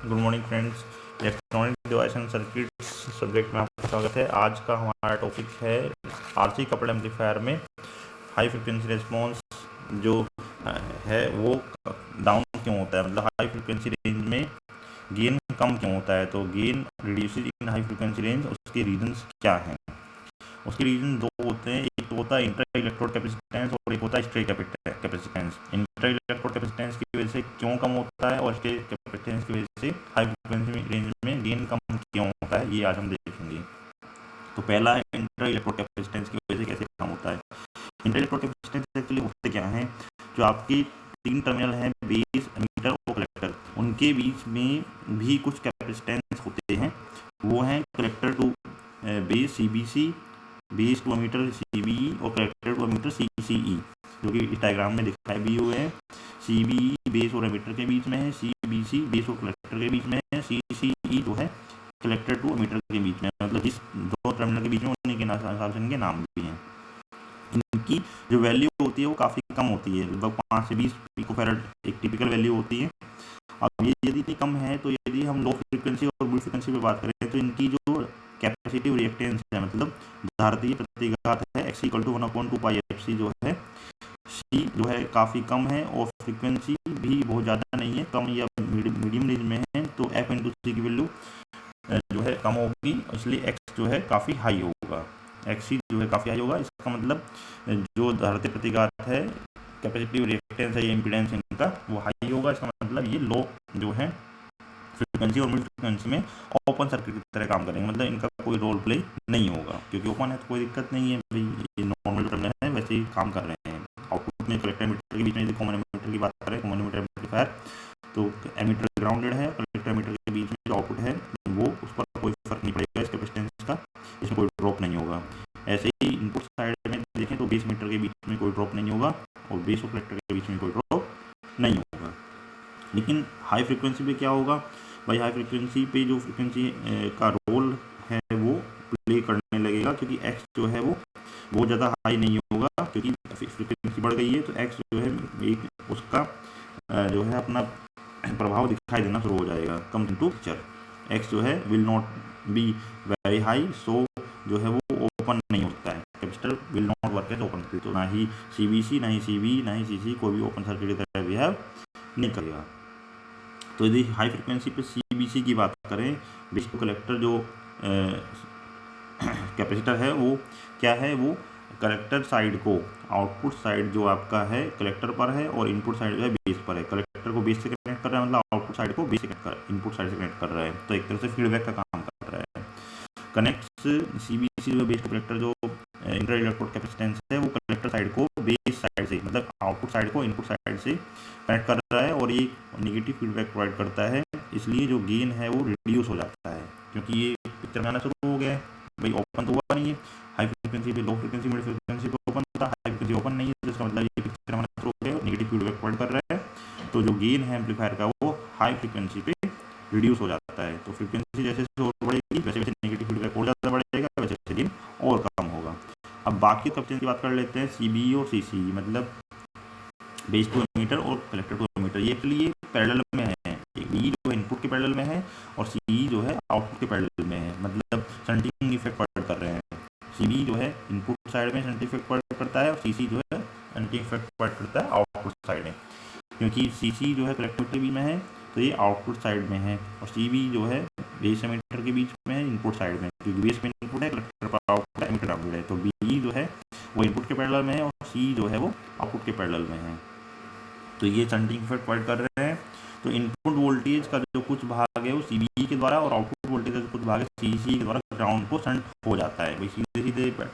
Good morning friends. Electronic device and circuits subject में आपका स्वागत है। आज का हमारा टॉपिक है आरसी कपल एम्पलीफायर में हाई फ्रिक्वेंसी रिस्पॉन्स जो है वो डाउन क्यों होता है, मतलब हाई फ्रिक्वेंसी रेंज में गेन कम क्यों होता है। तो गेन रिड्यूसेस इन हाई फ्रिक्वेंसी रेंज, उसके रीजंस क्या हैं। उसके रीजन दो होते हैं, एक तो होता है इंटर इलेक्ट्रोड कैपेसिटेंस और एक होता है stray capacitance. Inter electrode capacitance की वजह से क्यों कम होता है और स्ट्रे कैपेसिटेंस की वजह से हाई फ्रिक्वेंसी रेंज में गेन कम क्यों होता है, ये आज हम देखेंगे। तो पहला है इंटर इलेक्ट्रोड कैपेसिटेंस की वजह से कैसे कम होता है। इंटर इलेक्ट्रोड कैपेसिटेंस एक्चुअली होते क्या है, जो आपकी तीन टर्मिनल हैं, बेस, एमीटर और कलेक्टर, उनके बीच में भी कुछ कैपेसिटेंस होते हैं। वो हैं collector to base CBC, base to emitter CBE और कलेक्टर टू एमीटर सीसीई, जो कि इस डायग्राम में दिखाए भी हुए हैं। सीबीई बेस और एमीटर के बीच में है, सीबीसी बेस और कलेक्टर के बीच में है, सीसीई जो है कलेक्टर टू एमीटर के बीच में, मतलब जिस दो टर्मिनल के बीच में उन्हीं के हिसाब से इनके नाम भी हैं। इनकी जो वैल्यू होती है वो काफ़ी कम होती है, लगभग 5 से 20 पिकोफैरेड एक टिपिकल वैल्यू होती है। अब ये यदि इतनी कम है तो यदि हम लो फ्रिक्वेंसी और मिड फ्रिक्वेंसी पे बात करें तो इनकी जो कैपेसिटिव रिएक्टेंस है, मतलब धारतीय प्रतिघात है, x equal to 1/2 pi F C जो है, सी जो है काफ़ी कम है और फ्रिक्वेंसी भी बहुत ज़्यादा नहीं है, कम या मीडियम रेंज में है। तो एफ इंटू सी की वैल्यू जो है कम होगी, इसलिए एक्स जो है काफ़ी हाई होगा, एक्स सी जो है काफ़ी हाई होगा। इसका मतलब जो धारतीय प्रतिघात है, कैपेसिटिव रिएक्टेंस है, ये इम्पीडेंस इनका वो हाई होगा। इसका मतलब ये लो जो है फ्रिक्वेंसी और मिड फ्रिक्वेंसी में ओपन सर्किट की तरह काम करेंगे, मतलब इनका कोई रोल प्ले नहीं होगा, क्योंकि ओपन है तो कोई दिक्कत नहीं है भाई, ये नॉर्मल टर्मिनल है वैसे ही काम कर रहे हैं। आउटपुट में कलेक्टर एमीटर के बीच में, यदि कॉमन एमीटर की बात करें, कॉमन एमीटर एम्पलीफायर, तो एमीटर ग्राउंडेड है, कलेक्टर एमीटर के बीच में जो आउटपुट है वो उस पर कोई फर्क नहीं पड़ेगा, इस कैपेसिटेंस का इसमें कोई ड्रॉप नहीं होगा। ऐसे ही इनपुट साइड में देखें तो बेस मीटर के बीच में कोई ड्रॉप नहीं होगा और बेस और कलेक्टर के बीच में कोई ड्रॉप नहीं होगा। लेकिन हाई फ्रिक्वेंसी पे क्या होगा भाई, हाई फ्रिक्वेंसी पे जो फ्रिक्वेंसी का रोल है वो प्ले करने लगेगा, क्योंकि एक्स जो है वो बहुत ज़्यादा हाई नहीं होगा, क्योंकि फ्रिक्वेंसी बढ़ गई है तो एक्स जो है एक उसका जो है अपना प्रभाव दिखाई देना शुरू हो जाएगा, कम टू पिक्चर। एक्स जो है will not be very high, so जो है वो ओपन नहीं होता है, capacitor will not work as open circuit. तो ना ही सीबीसी, ना ही सीबी, ना ही सीसी कोई भी ओपन सर्किट की तरह बिहेव नहीं करेगा। तो यदि हाई फ्रिक्वेंसी पे सीबीसी की बात करें, बेस टू कलेक्टर जो कैपेसिटर है वो क्या है, वो कलेक्टर साइड को, आउटपुट साइड जो आपका है कलेक्टर पर है और इनपुट साइड जो है बेस पर है। कलेक्टर को बेस से कनेक्ट कर रहा है, मतलब आउटपुट साइड को बेस से कनेक्ट कर, इनपुट साइड से कनेक्ट कर रहा है, तो एक तरह से फीडबैक का काम कर रहा है। कनेक्ट्स सीबीसी जो बेस टू कलेक्टर जो इंटर इलेक्ट्रोड कैपेसिटेंस है वो कलेक्टर साइड को बेस साइड से, मतलब आउटपुट साइड को इनपुट साइड से कनेक्ट कर रहा है और ये नेगेटिव फीडबैक प्रोवाइड करता है, इसलिए जो गेन है वो रिड्यूस हो जाता है, क्योंकि ये पिक्चर में आना शुरू हो गया है भाई, ओपन तो हुआ नहीं है। हाई फ्रिक्वेंसी पे लो फ्रिक्वेंसी मिड फ्रिक्वेंसी पे ओपन था, हाई फ्रिक्वेंसी ओपन नहीं है, तो इसका मतलब ये पिक्चर में आना शुरू हो गया, नेगेटिव फीडबैक प्रोवाइड कर रहा है, तो जो गेन है एम्पलीफायर का वो हाई फ्रिक्वेंसी पे रिड्यूस हो जाता है। तो फ्रिक्वेंसी जैसे जैसे और बढ़ेगी वैसे वैसे नेगेटिव फीडबैक और ज़्यादा बढ़ेगा, वैसे वैसे गेन और कम होगा। अब बाकी कैपेसिटेंस की बात कर लेते हैं, सीबीई और सीसीई, मतलब बेस टू एमीटर और कलेक्टर टू एमीटर, ये एक्चुअली पैरेलल में है, बी जो है इनपुट के पैरेलल में है और सी जो है आउटपुट के पैरेलल में है, मतलब शंटिंग इफेक्ट प्रोवाइड कर रहे हैं। सीबी जो है इनपुट साइड में शंटिंग इफेक्ट प्रोवाइड करता है और सीसी जो है शंटिंग इफेक्ट प्रोवाइड करता है आउटपुट साइड में, क्योंकि सीसी जो है कलेक्टर के बीच में है तो ये आउटपुट साइड में है, और सीबी जो है बेस एमीटर के बीच में है इनपुट साइड में, क्योंकि बेस में इनपुट है, कलेक्टर पर आउटपुट है, एमीटर आउटपुट है, तो बी जो है वो इनपुट के पैरेलल में है और सी जो है वो आउटपुट के पैरेलल में है, तो ये शंटिंग इफेक्ट प्रोवाइड कर रहे हैं। तो इनपुट वोल्टेज का जो कुछ भाग है वो सीबी के द्वारा और आउटपुट वोल्टेज का जो कुछ भाग है सीसी के द्वारा ग्राउंड को शंट हो जाता है, भाई सीधे सीधे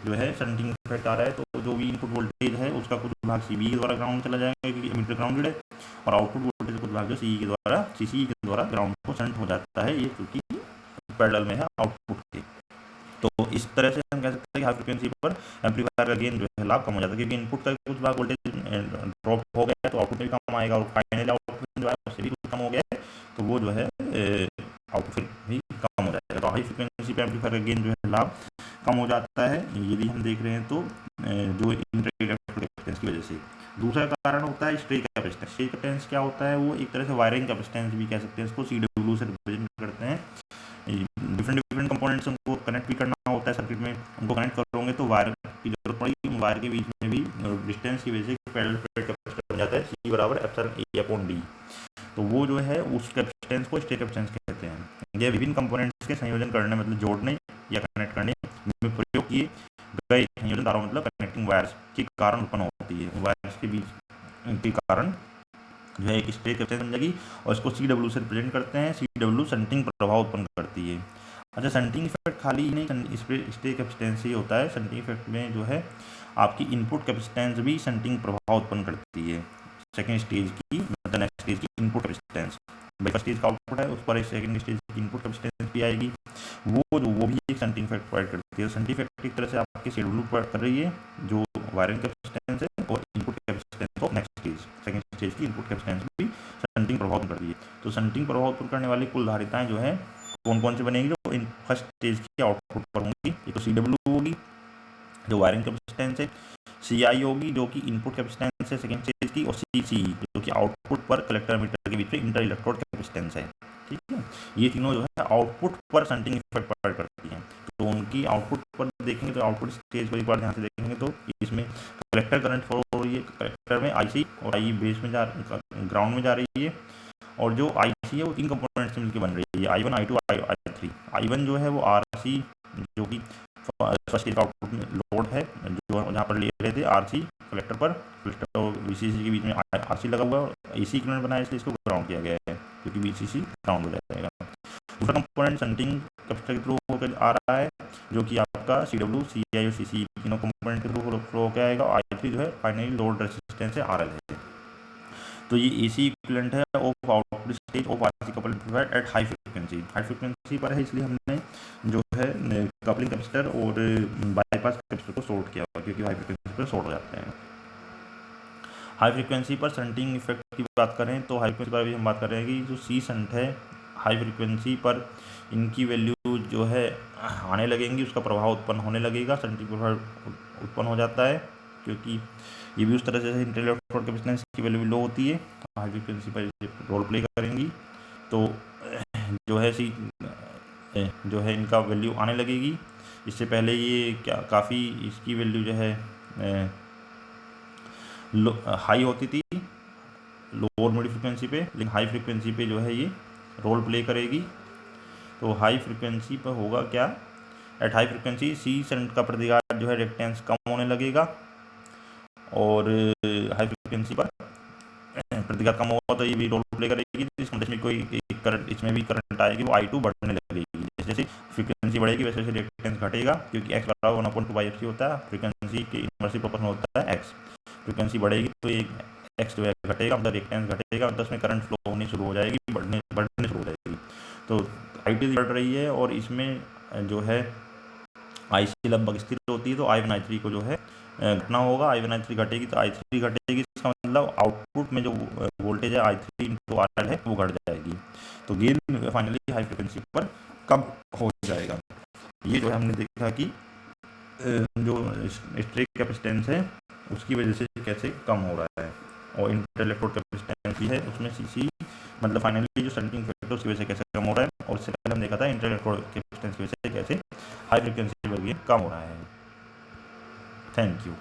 जो है शंटिंग इफेक्ट आ रहा है, तो जो भी इनपुट वोल्टेज है उसका कुछ भाग सीबी के द्वारा ग्राउंड चला जाएगा, क्योंकि एमीटर ग्राउंडेड है, और आउटपुट वोल्टेज कुछ भाग जो सीसी के द्वारा ग्राउंड को शंट हो जाता है, ये क्योंकि पैरेलल में है आउटपुट के। तो इस तरह से हम कह सकते हैं कि हाई फ्रिक्वेंसी पर एम्पलीफायर का गेन जो है लाभ कम हो जाता है, क्योंकि इनपुट का कुछ भाग वोल्टेज ड्रॉप हो गया है तो आउटपुट में भी कम आएगा, और फाइनली आउटपुट जो है उससे भी कुछ कम हो गया है तो वो जो है आउटपुट भी कम हो जाएगा। तो हाई फ्रिक्वेंसी पर एम्पलीफायर का गेन जो है लाभ कम हो जाता है, यदि हम देख रहे हैं तो जो इंटर इलेक्ट्रोड कैपेसिटेंस की वजह से। दूसरा कारण होता है स्ट्रे कैपेसिटेंस। स्ट्रे कैपेसिटेंस क्या होता है, वो एक तरह से वायरिंग कैपेसिटेंस भी कह सकते हैं इसको, CW कनेक्ट भी करना होता है सर्किट में, उनको कनेक्ट करोगे तो वायर की जरूरत पड़ेगी। वायर के बीच में भी डिस्टेंस की वजह से पैरेलल प्लेट कैपेसिटेंस बन जाता है, C बराबर एप्सिलॉन A अपॉन D। तो वो जो है उस कैपेसिटेंस को स्टेट कैपेसिटेंस कहते हैं। यह विभिन्न कंपोनेंट्स के संयोजन करने मतलब जोड़ने या कनेक्ट करने में प्रयोग किए गए संयोजन तारों मतलब कनेक्टिंग वायर्स के कारण उत्पन्न होती है। वायर्स के बीच के कारण जो है एक स्टेट कैपेसिटेंस बन जाएगी और इसको CW से रिप्रेजेंट करते हैं। CW शंटिंग प्रभाव उत्पन्न करती है। अच्छा, शंटिंग इफेक्ट खाली नहीं स्टेट कैपेसिटेंस ही होता है, शंटिंग इफेक्ट में जो है आपकी इनपुट कैपेसिटेंस भी शंटिंग प्रभाव उत्पन्न करती है। सेकेंड स्टेज की मतलब नेक्स्ट स्टेज की इनपुट कैपेसिटेंस, फर्स्ट स्टेज का आउटपुट है उस पर एक सेकेंड स्टेज की इनपुट कैपेसिटेंस भी आएगी, वो भी एक शंटिंग इफेक्ट प्रोवाइड करती है। शंटिंग इफेक्ट एक तरह से आपके शेड्यूल प्रोवाइड कर रही है जो वायरिंग कैपेसिटेंस है और input capacitance of next stage, second stage की इनपुट कैपेसिटेंस भी शंटिंग प्रभाव करती है। तो शंटिंग प्रभाव उत्पन्न करने वाली कुल धारिताएं जो है कौन कौन से बनेंगी, जो इन फर्स्ट स्टेज की आउटपुट पर होंगी। एक तो CW होगी जो वायरिंग कैपेसिटेंस है, CI होगी जो कि इनपुट कैपेसिटेंस है सेकेंड स्टेज की, और CC जो कि आउटपुट पर कलेक्टर मीटर के बीच में इंटर इलेक्ट्रोड कैपेसिटेंस है। ठीक है, ये तीनों जो है आउटपुट पर शंटिंग इफेक्ट प्रोवाइड करती हैं। तो उनकी आउटपुट पर देखेंगे तो आउटपुट स्टेज को एक बार ध्यान से देखेंगे तो इसमें कलेक्टर करंट फ्लो हो रही है, कलेक्टर में IC और IE बेस में ग्राउंड में जा रही है, और जो IC है वो 3 कंपोनेंट से मिलकर बन रही है, I1 I2 I3। I1 जो है वो RC जो कि फर्स्ट स्टेज का आउटपुट में लोड है जो यहाँ पर ले रहे थे RC कलेक्टर पर, कलेक्टर और VCC के बीच में RC लगा हुआ है, AC इक्विवेलेंट बनाया इसलिए इसको ग्राउंड किया गया है क्योंकि VCC ग्राउंड हो जाएगा। दूसरा कंपोनेंट शंटिंग कैपेसिटर के थ्रू होकर आ रहा है जो कि आपका CW CI और CC तीनों कंपोनेंट के थ्रू फ्लो होकर आएगा। I3 जो है फाइनली लोड रेजिस्टेंस है RL है। तो ये AC इक्विवेलेंट है of output stage of RC coupled amplifier at high frequency पर है, इसलिए हमने जो है कपलिंग कैपेसिटर और बाईपास कैपेसिटर को शॉर्ट किया हुआ क्योंकि हाई फ्रीक्वेंसी पर शॉर्ट हो जाते हैं। हाई फ्रीक्वेंसी पर शंटिंग इफेक्ट की बात करें तो हाई फ्रीक्वेंसी पर अभी हम बात कर रहे हैं कि जो C शंट है हाई फ्रीक्वेंसी पर इनकी वैल्यू जो है आने लगेंगी, उसका प्रभाव उत्पन्न होने लगेगा, शंटिंग प्रभाव उत्पन्न हो जाता है क्योंकि ये भी उस तरह से इंटर इलेक्ट्रोड कैपेसिटेंस की वैल्यू भी लो होती है, हाई फ्रीक्वेंसी पर रोल प्ले करेंगी तो जो है C जो है इनका वैल्यू आने लगेगी। इससे पहले ये काफ़ी इसकी वैल्यू जो है हाई होती थी लोअर मिड फ्रीक्वेंसी पे, लेकिन हाई फ्रीक्वेंसी पे जो है ये रोल प्ले करेगी। तो हाई फ्रीक्वेंसी पर होगा क्या, at high frequency C shunt का प्रतिघात जो है रिएक्टेंस कम होने लगेगा, और हाई फ्रीक्वेंसी पर प्रतिघात कम होगा तो ये भी रोल प्ले करेगी। तो इस कंडीशन में कोई करंट, इसमें भी करंट आएगी, वो I2 बढ़ने लगेगी। जैसे फ्रीक्वेंसी बढ़ेगी वैसे वैसे रिएक्टेंस घटेगा क्योंकि x बराबर 1/2πfc होता है, फ्रीक्वेंसी के इनवर्सली प्रोपोर्शनल होता है x। फ्रीक्वेंसी बढ़ेगी तो ये x जो है घटेगा, मतलब रिएक्टेंस घटेगा, मतलब उसमें करंट फ्लो होनी शुरू हो जाएगी, बढ़ने शुरू हो जाएगी। तो I2 बढ़ रही है और इसमें जो है IC लगभग स्थिर होती है, तो I1 I3 को जो है घटना होगा, I1 I3 घटेगी तो I3 घटेगी, इसका मतलब आउटपुट में जो वोल्टेज है I3 × RL है वो घट जाएगी, तो गेन फाइनली हाई फ्रीक्वेंसी पर कम हो जाएगा। ये जो है हमने देखा कि जो स्ट्रेट कैपेसिटेंस है उसकी वजह से कैसे कम हो रहा है, और इंटर इलेक्ट्रोड कैपेसिटेंस भी है उसमें CC मतलब फाइनली जो शंटिंग इफेक्ट है उसकी वजह से कैसे कम हो रहा है, और इससे पहले हम देखा था इंटर इलेक्ट्रोड कैपेसिटेंस की वजह से कैसे हाई फ्रीक्वेंसी पर गेन कम हो रहा है। Thank you.